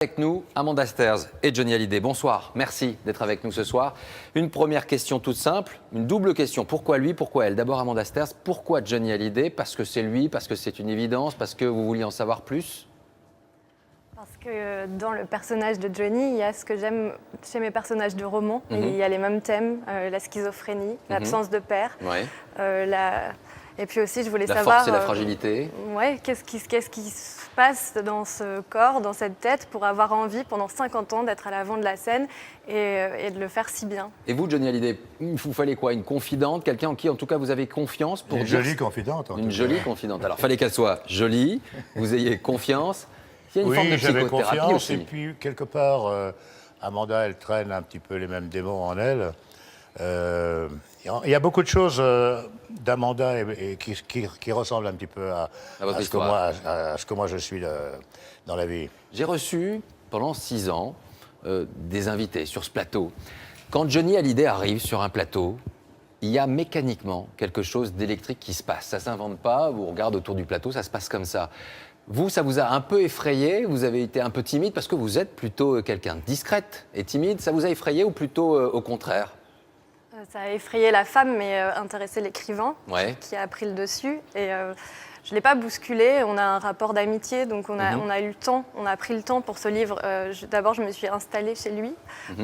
Avec nous, Amanda Stairs et Johnny Hallyday. Bonsoir, merci d'être avec nous ce soir. Une première question toute simple, une double question. Pourquoi lui, pourquoi elle? D'abord Amanda Stairs, pourquoi Johnny Hallyday? Parce que c'est lui, parce que c'est une évidence, parce que vous vouliez en savoir plus? Parce que dans le personnage de Johnny, il y a ce que j'aime chez mes personnages de romans. Il y a les mêmes thèmes, la schizophrénie, l'absence de père, Ouais. Et puis aussi, je voulais La savoir... force et la fragilité. Ouais, qu'est-ce qui se passe dans ce corps, dans cette tête, pour avoir envie, pendant 50 ans, d'être à l'avant de la scène et de le faire si bien. Et vous, Johnny Hallyday, il vous fallait quoi? Une confidente? Quelqu'un en qui, en tout cas, vous avez confiance pour Une dire... jolie confidente. Une jolie confidente. Alors, il fallait qu'elle soit jolie, vous ayez confiance. Il y a une forme de Oui, j'avais psychothérapie confiance. aussi. Et puis, quelque part, Amanda, elle traîne un petit peu les mêmes démons en elle. Il y a beaucoup de choses d'Amanda qui ressemblent un petit peu à ce que moi je suis dans la vie. J'ai reçu, pendant 6 ans, des invités sur ce plateau. Quand Johnny Hallyday arrive sur un plateau, il y a mécaniquement quelque chose d'électrique qui se passe. Ça ne s'invente pas, vous regardez autour du plateau, ça se passe comme ça. Vous, ça vous a un peu effrayé? Vous avez été un peu timide parce que vous êtes plutôt quelqu'un de discrète et timide. Ça vous a effrayé ou plutôt au contraire? Ça a effrayé la femme, mais intéressé l'écrivain, Ouais. qui a pris le dessus. Et je ne l'ai pas bousculé. On a un rapport d'amitié, donc on a eu le temps, on a pris le temps pour ce livre. D'abord, je me suis installée chez lui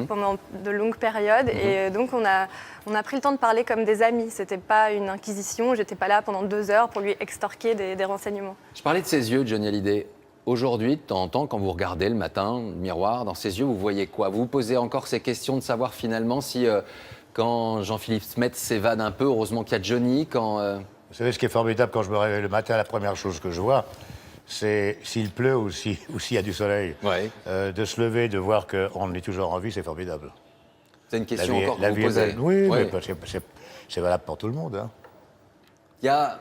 pendant de longues périodes. Et donc, on a pris le temps de parler comme des amis. Ce n'était pas une inquisition. Je n'étais pas là pendant 2 heures pour lui extorquer des renseignements. Je parlais de ses yeux, Johnny Hallyday. Aujourd'hui, de temps en temps, quand vous regardez le matin, le miroir, dans ses yeux, vous voyez quoi? Vous vous posez encore ces questions de savoir finalement si... quand Jean-Philippe Smets s'évade un peu, heureusement qu'il y a Johnny, quand... Vous savez, ce qui est formidable quand je me réveille le matin, la première chose que je vois, c'est s'il pleut ou s'il y a du soleil. Ouais. De se lever, de voir qu'on est toujours en vie, c'est formidable. C'est une question encore que la vous vie est posez. belle. Oui, Ouais. mais c'est valable pour tout le monde. Hein. Il y a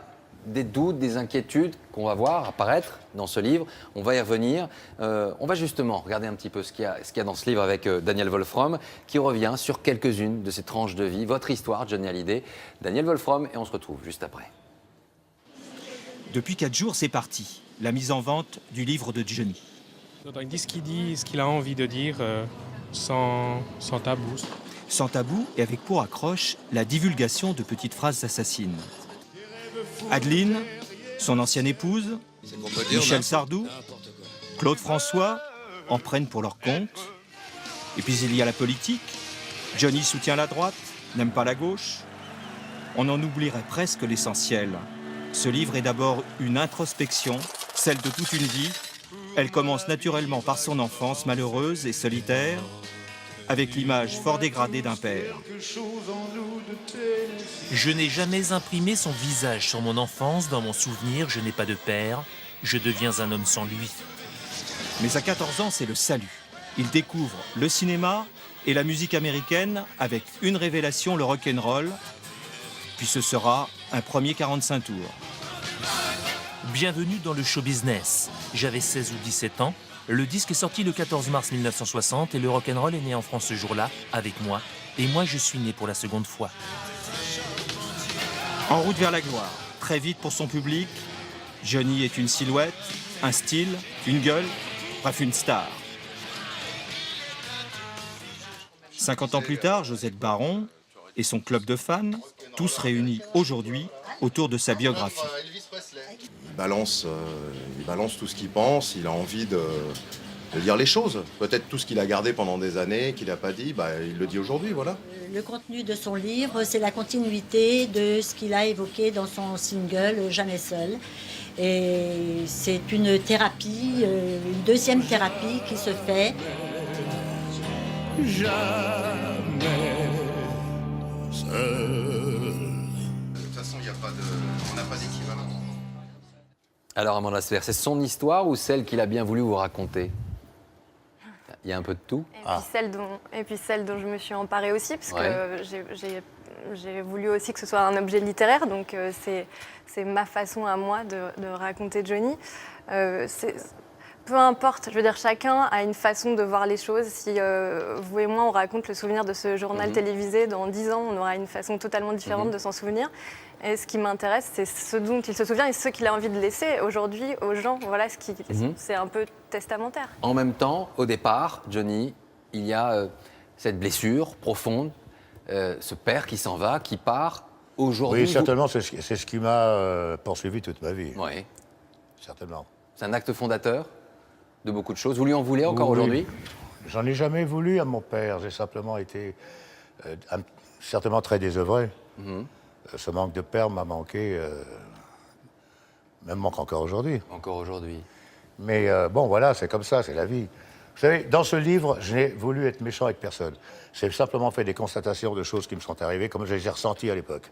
des doutes, des inquiétudes qu'on va voir apparaître dans ce livre. On va y revenir. On va justement regarder un petit peu ce qu'il y a dans ce livre avec Daniel Wolfrom, qui revient sur quelques-unes de ces tranches de vie. Votre histoire, Johnny Hallyday, Daniel Wolfrom, et on se retrouve juste après. Depuis 4 jours, c'est parti. La mise en vente du livre de Johnny. Il dit ce qu'il a envie de dire sans tabou. Sans tabou et avec pour accroche la divulgation de petites phrases assassines. Adeline, son ancienne épouse, Michel Sardou, Claude François en prennent pour leur compte. Et puis il y a la politique. Johnny soutient la droite, n'aime pas la gauche. On en oublierait presque l'essentiel. Ce livre est d'abord une introspection, celle de toute une vie. Elle commence naturellement par son enfance malheureuse et solitaire, avec l'image fort dégradée d'un père. Je n'ai jamais imprimé son visage sur mon enfance. Dans mon souvenir, je n'ai pas de père. Je deviens un homme sans lui. Mais à 14 ans, c'est le salut. Il découvre le cinéma et la musique américaine avec une révélation, le rock'n'roll. Puis ce sera un premier 45 tours. Bienvenue dans le show business. J'avais 16 ou 17 ans. Le disque est sorti le 14 mars 1960 et le rock'n'roll est né en France ce jour-là, avec moi. Et moi, je suis né pour la seconde fois. En route vers la gloire, très vite pour son public, Johnny est une silhouette, un style, une gueule, bref une star. 50 ans plus tard, Josette Baron et son club de fans, tous réunis aujourd'hui autour de sa biographie. Il balance tout ce qu'il pense, il a envie de dire les choses. Peut-être tout ce qu'il a gardé pendant des années, qu'il n'a pas dit, il le dit aujourd'hui, voilà. Le contenu de son livre, c'est la continuité de ce qu'il a évoqué dans son single « Jamais seul ». Et c'est une thérapie, une deuxième thérapie qui se fait. Jamais seul. De toute façon, on n'a pas d'équivalent. Alors Amanda Stairs, c'est son histoire ou celle qu'il a bien voulu vous raconter? Il y a un peu de tout. Et puis celle dont je me suis emparée aussi, parce que j'ai voulu aussi que ce soit un objet littéraire, donc c'est ma façon à moi de raconter Johnny. peu importe, je veux dire, chacun a une façon de voir les choses. Si vous et moi, on raconte le souvenir de ce journal télévisé, dans 10 ans, on aura une façon totalement différente de s'en souvenir. Et ce qui m'intéresse, c'est ce dont il se souvient et ce qu'il a envie de laisser aujourd'hui aux gens. Voilà, c'est un peu testamentaire. En même temps, au départ, Johnny, il y a cette blessure profonde, ce père qui s'en va, qui part. Aujourd'hui, Oui, certainement, c'est ce qui m'a poursuivi toute ma vie. Oui. Certainement. C'est un acte fondateur de beaucoup de choses. Vous lui en voulez encore Oui. aujourd'hui? J'en ai jamais voulu à mon père. J'ai simplement été certainement très désœuvré. Ce manque de père m'a manqué, même manque encore aujourd'hui. Encore aujourd'hui. Mais bon, voilà, c'est comme ça, c'est la vie. Vous savez, dans ce livre, je n'ai voulu être méchant avec personne. J'ai simplement fait des constatations de choses qui me sont arrivées, comme je les ai ressenties à l'époque.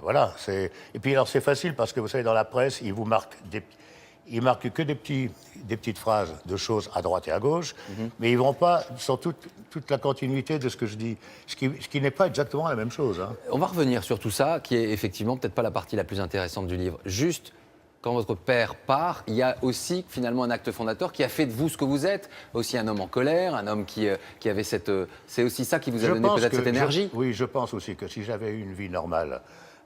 Voilà. Et puis alors, c'est facile parce que vous savez, dans la presse, ils marquent que des petites phrases de choses à droite et à gauche, mais ils ne vont pas sur toute la continuité de ce que je dis, ce qui n'est pas exactement la même chose. Hein. On va revenir sur tout ça, qui est effectivement peut-être pas la partie la plus intéressante du livre. Juste, quand votre père part, il y a aussi finalement un acte fondateur qui a fait de vous ce que vous êtes, aussi un homme en colère, un homme qui avait cette... C'est aussi ça qui vous a donné peut-être cette énergie. Oui, je pense aussi que si j'avais eu une vie normale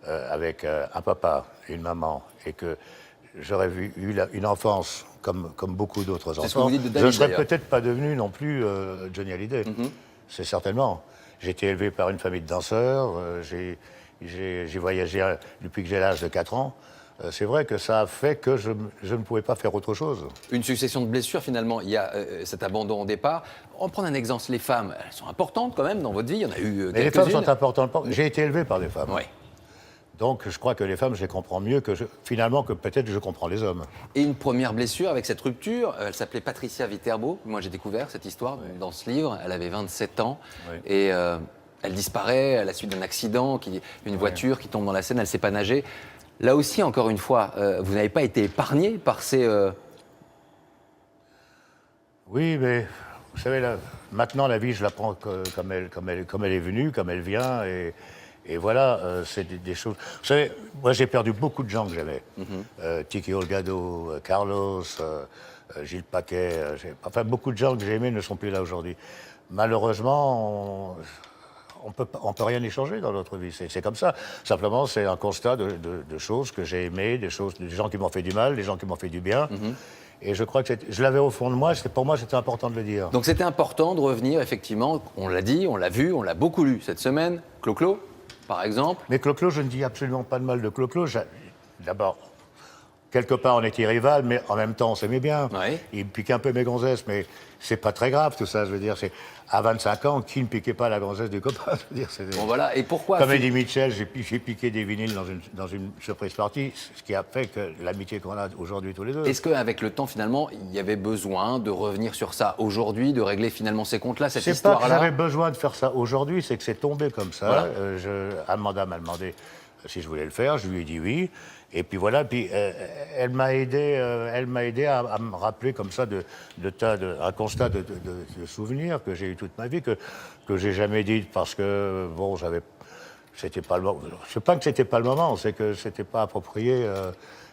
avec un papa et une maman, et que j'aurais eu une enfance comme beaucoup d'autres enfants, ce que vous dites de David, je ne serais d'ailleurs. peut-être pas devenu non plus Johnny Hallyday. C'est certainement. J'ai été élevé par une famille de danseurs, j'ai voyagé depuis que j'ai l'âge de 4 ans. C'est vrai que ça a fait que je ne pouvais pas faire autre chose. Une succession de blessures finalement. Il y a cet abandon au départ. On va prendre un exemple. Les femmes, elles sont importantes quand même dans votre vie. Il y en a eu Mais les femmes quelques-unes. sont importantes. J'ai été élevé par des femmes. Oui. Donc je crois que les femmes, je les comprends mieux finalement que peut-être je comprends les hommes. Et une première blessure avec cette rupture, elle s'appelait Patricia Viterbo. Moi, j'ai découvert cette histoire dans ce livre. Elle avait 27 ans. Oui. Et elle disparaît à la suite d'un accident, une voiture qui tombe dans la Seine, elle ne sait pas nager. Là aussi, encore une fois, vous n'avez pas été épargné par ces... Oui, mais vous savez, là, maintenant, la vie, je la prends comme elle est venue, comme elle vient. Et voilà, c'est des choses... Vous savez, moi, j'ai perdu beaucoup de gens que j'aimais. Tiki Olgado, Carlos, Gilles Paquet. Enfin, beaucoup de gens que j'ai aimés ne sont plus là aujourd'hui. Malheureusement, on peut rien échanger dans notre vie. C'est comme ça. Simplement, c'est un constat de choses que j'ai aimées, des gens qui m'ont fait du mal, des gens qui m'ont fait du bien. Et je crois que je l'avais au fond de moi. Pour moi, c'était important de le dire. Donc c'était important de revenir, effectivement. On l'a dit, on l'a vu, on l'a beaucoup lu cette semaine. Clo-Clo, par exemple. Mais Clo-Clo, je ne dis absolument pas de mal de Clo-Clo. D'abord, quelque part, on était rivales, mais en même temps, on s'aimait bien. Oui. Il me piquait un peu mes gonzesses, mais c'est pas très grave, tout ça. Je veux dire, à 25 ans, qui ne piquait pas la gonzesse du copain? Je veux dire, Bon voilà, et pourquoi Comme Eddie Mitchell, j'ai piqué des vinyles dans une surprise party, ce qui a fait que l'amitié qu'on a aujourd'hui tous les deux. Est-ce qu'avec le temps, finalement, il y avait besoin de revenir sur ça aujourd'hui, de régler finalement ces comptes-là, cette C'est pas que histoire-là? j'avais besoin de faire ça aujourd'hui, c'est que c'est tombé comme ça. Voilà. Amanda m'a demandé si je voulais le faire, je lui ai dit oui. Et puis voilà, elle m'a aidé à me rappeler comme ça un constat de souvenirs que j'ai eu toute ma vie, que j'ai jamais dit parce que, bon, c'était pas le moment. C'est pas que c'était pas le moment, c'est que c'était pas approprié.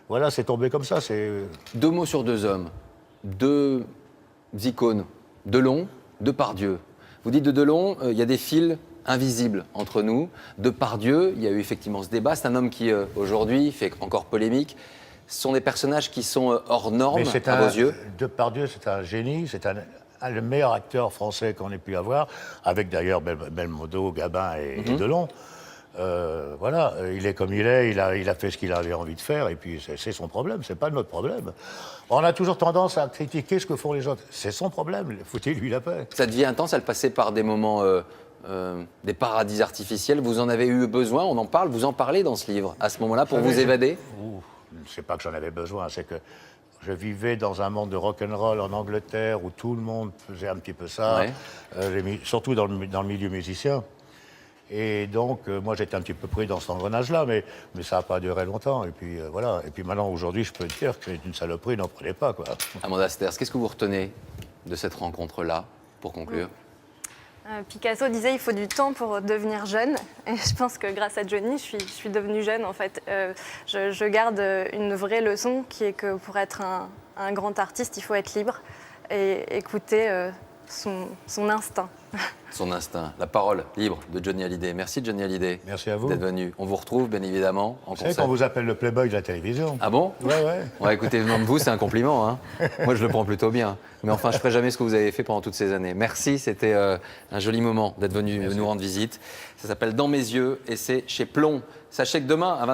Voilà, c'est tombé comme ça. Deux mots sur deux hommes, deux icônes, Delon, Depardieu. Vous dites de Delon, il y a des fils invisibles entre nous. Depardieu, il y a eu effectivement ce débat. C'est un homme qui, aujourd'hui, fait encore polémique. Ce sont des personnages qui sont hors normes à vos yeux. Depardieu, c'est un génie, c'est le meilleur acteur français qu'on ait pu avoir, avec d'ailleurs Belmondo, Gabin et Delon. Voilà, il est comme il est, il a fait ce qu'il avait envie de faire, et puis c'est son problème, c'est pas notre problème. On a toujours tendance à critiquer ce que font les autres. C'est son problème, foutez-lui la paix. Ça devient intense, elle passait par des moments, des paradis artificiels. Vous en avez eu besoin, on en parle, vous en parlez dans ce livre, à ce moment-là, pour vous évader? C'est pas que j'en avais besoin, c'est que je vivais dans un monde de rock'n'roll en Angleterre où tout le monde faisait un petit peu ça, surtout dans le milieu musicien. Et donc, moi, j'étais un petit peu pris dans cet engrenage-là, mais ça n'a pas duré longtemps. Et puis, voilà. Et puis maintenant, aujourd'hui, je peux dire que c'est une saloperie, n'en prenez pas, quoi. Amanda Sters, qu'est-ce que vous retenez de cette rencontre-là, pour conclure? Picasso disait il faut du temps pour devenir jeune. Et je pense que grâce à Johnny, je suis devenue jeune, en fait. Je garde une vraie leçon qui est que pour être un grand artiste, il faut être libre et écouter son instinct. Son instinct, la parole libre de Johnny Hallyday. Merci Johnny Hallyday. Merci à vous. D'être venu. On vous retrouve bien évidemment en Vous savez concert. qu'on vous appelle le Playboy de la télévision. Ah bon? Ouais. Ouais, écoutez, venant de vous, c'est un compliment. Hein. Moi, je le prends plutôt bien. Mais enfin, je ne ferai jamais ce que vous avez fait pendant toutes ces années. Merci, c'était un joli moment d'être venu nous rendre visite. Ça s'appelle Dans mes yeux et c'est chez Plomb. Sachez que demain, à